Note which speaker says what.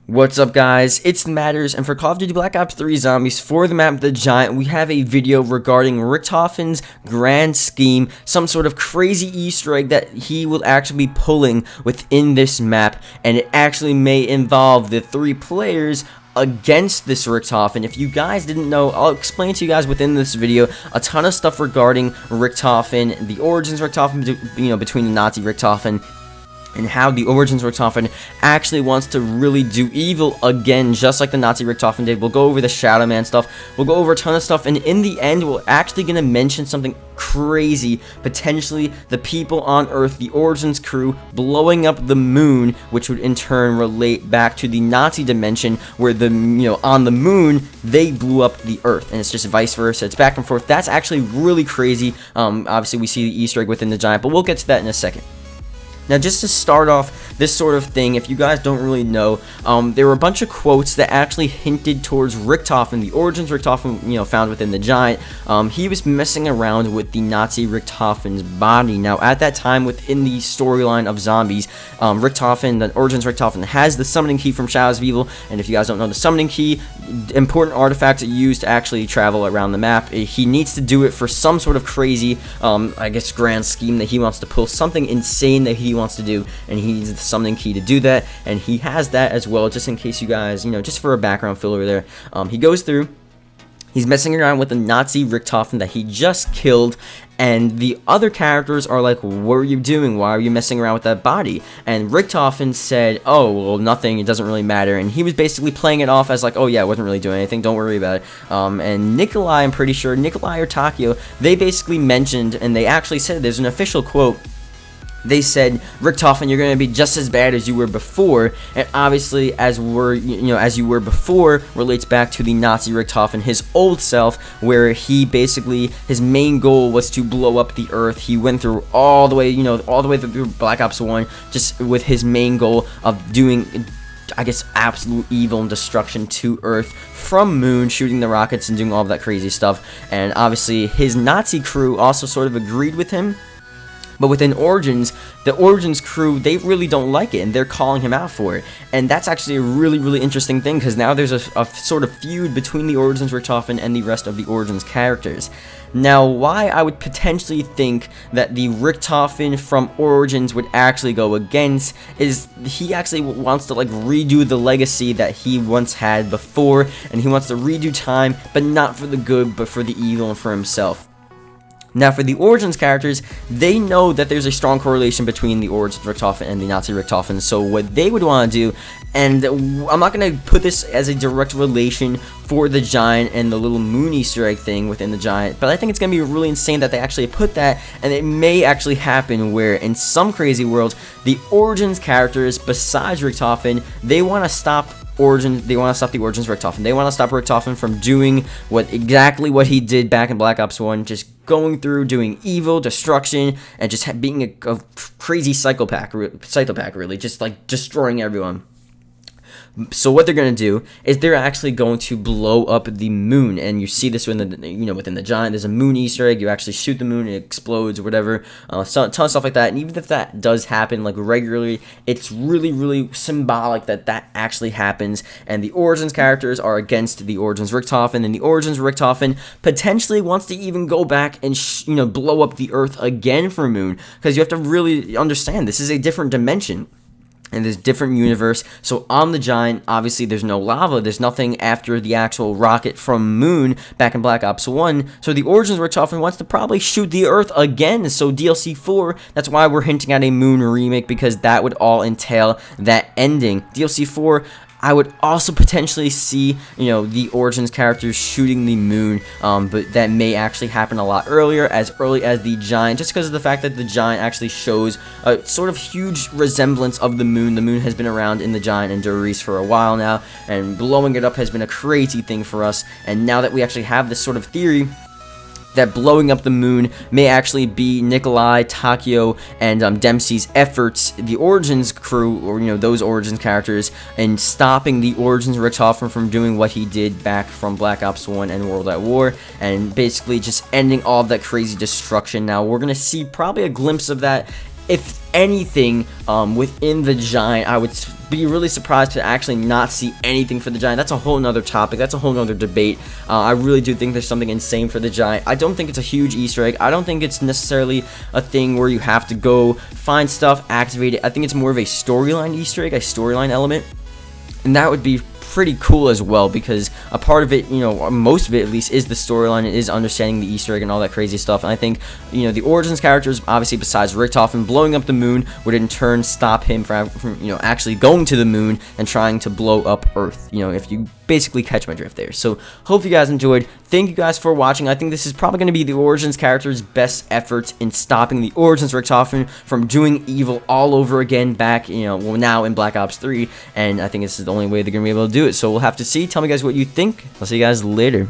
Speaker 1: What's up, guys? It's Matterz, and for Call of Duty Black Ops 3 Zombies for the map The Giant, we have a video regarding RICHTOFEN'S grand scheme, some sort of crazy Easter egg that he will actually be pulling within this map, and it actually may involve the 3 players against this RICHTOFEN. If you guys didn't know, I'll explain to you guys within this video a ton of stuff regarding RICHTOFEN, the origins RICHTOFEN, between the Nazi RICHTOFEN, and how the origins RICHTOFEN actually wants to really do evil again, just like the Nazi RICHTOFEN did. We'll go over the Shadow Man stuff, we'll go over a ton of stuff, and in the end, we're actually going to mention something crazy, potentially the people on Earth, the origins crew, blowing up the moon, which would in turn relate back to the Nazi dimension, where on the moon, they blew up the Earth, and it's just vice versa. It's back and forth. That's actually really crazy. Obviously, we see the Easter egg within the Giant, but we'll get to that in a second. Now, just to start off this sort of thing, if you guys don't really know, there were a bunch of quotes that actually hinted towards RICHTOFEN, the origins RICHTOFEN, found within the Giant. He was messing around with the Nazi RICHTOFEN's body. Now, at that time, within the storyline of Zombies, RICHTOFEN, the origins RICHTOFEN, has the summoning key from Shadows of Evil, and if you guys don't know the summoning key, important artifacts used to actually travel around the map. He needs to do it for some sort of crazy, grand scheme that he wants to pull, something insane that he wants to do, and he needs the summoning key to do that, and he has that as well, just in case you guys, just for a background filler there. He goes through, he's messing around with the Nazi RICHTOFEN that he just killed, and the other characters are like, what are you doing? Why are you messing around with that body? And RICHTOFEN said, oh, well, nothing, it doesn't really matter. And he was basically playing it off as like, oh yeah, I wasn't really doing anything, don't worry about it. And Nikolai, I'm pretty sure, Nikolai or Takio, they basically mentioned, and they actually said, there's an official quote, they said, RICHTOFEN, you're going to be just as bad as you were before. And obviously, as you were before relates back to the Nazi RICHTOFEN, his old self, where he basically, his main goal was to blow up the Earth. He went through all the way through Black Ops 1, just with his main goal of doing, absolute evil and destruction to Earth from Moon, shooting the rockets and doing all of that crazy stuff. And obviously, his Nazi crew also sort of agreed with him. But within Origins, the Origins crew, they really don't like it, and they're calling him out for it. And that's actually a really, really interesting thing, because now there's a sort of feud between the Origins RICHTOFEN and the rest of the Origins characters. Now, why I would potentially think that the RICHTOFEN from Origins would actually go against is he actually wants to redo the legacy that he once had before, and he wants to redo time, but not for the good, but for the evil and for himself. Now, for the Origins characters, they know that there's a strong correlation between the Origins RICHTOFEN and the Nazi RICHTOFEN, so what they would want to do, and I'm not going to put this as a direct relation for the Giant and the little moon Easter egg thing within the Giant, but I think it's going to be really insane that they actually put that, and it may actually happen where, in some crazy world, the Origins characters, besides RICHTOFEN, they want to stop the Origins RICHTOFEN. They want to stop RICHTOFEN from doing exactly what he did back in Black Ops 1, just going through, doing evil, destruction, and just being a crazy psychopath, really, just destroying everyone. So what they're going to do is they're actually going to blow up the moon, and you see this within the Giant. There's a moon Easter egg. You actually shoot the moon, it explodes or whatever. A ton of stuff like that. And even if that does happen regularly, it's really, really symbolic that actually happens. And the Origins characters are against the Origins RICHTOFEN, and the Origins RICHTOFEN potentially wants to even go back and blow up the Earth again for Moon, because you have to really understand this is a different dimension. And there's different universe. So on the Giant, obviously there's no lava, there's nothing after the actual rocket from Moon back in Black Ops 1. So the Origins RICHTOFEN wants to probably shoot the Earth again. So DLC 4, that's why we're hinting at a Moon remake, because that would all entail that ending. DLC 4, I would also potentially see, the Origins characters shooting the moon, but that may actually happen a lot earlier, as early as the Giant, just because of the fact that the Giant actually shows a sort of huge resemblance of the moon. The moon has been around in the Giant and Doris for a while now, and blowing it up has been a crazy thing for us, and now that we actually have this sort of theory that blowing up the moon may actually be Nikolai, Takio, and Dempsey's efforts, the Origins crew, or those Origins characters, in stopping the Origins RICHTOFEN from doing what he did back from Black Ops 1 and World at War, and basically just ending all of that crazy destruction. Now, we're going to see probably a glimpse of that if anything, within the Giant, I would be really surprised to actually not see anything for the Giant. That's a whole nother topic. That's a whole nother debate. I really do think there's something insane for the Giant. I don't think it's a huge Easter egg. I don't think it's necessarily a thing where you have to go find stuff, activate it. I think it's more of a storyline Easter egg, a storyline element, and that would be pretty cool as well, because a part of it, you know, most of it at least, is the storyline. It is understanding the Easter egg and all that crazy stuff. And I think, you know, the Origins characters, obviously besides Richtofen blowing up the moon, would in turn stop him from you know, actually going to the moon and trying to blow up Earth, you know, if you basically catch my drift there. So hope you guys enjoyed. Thank you guys for watching. I think this is probably going to be the Origins character's best efforts in stopping the Origins Richtofen from doing evil all over again back, you know, well, now in Black Ops 3, and I think this is the only way they're going to be able to do it. So we'll have to see. Tell me guys what you think. I'll see you guys later.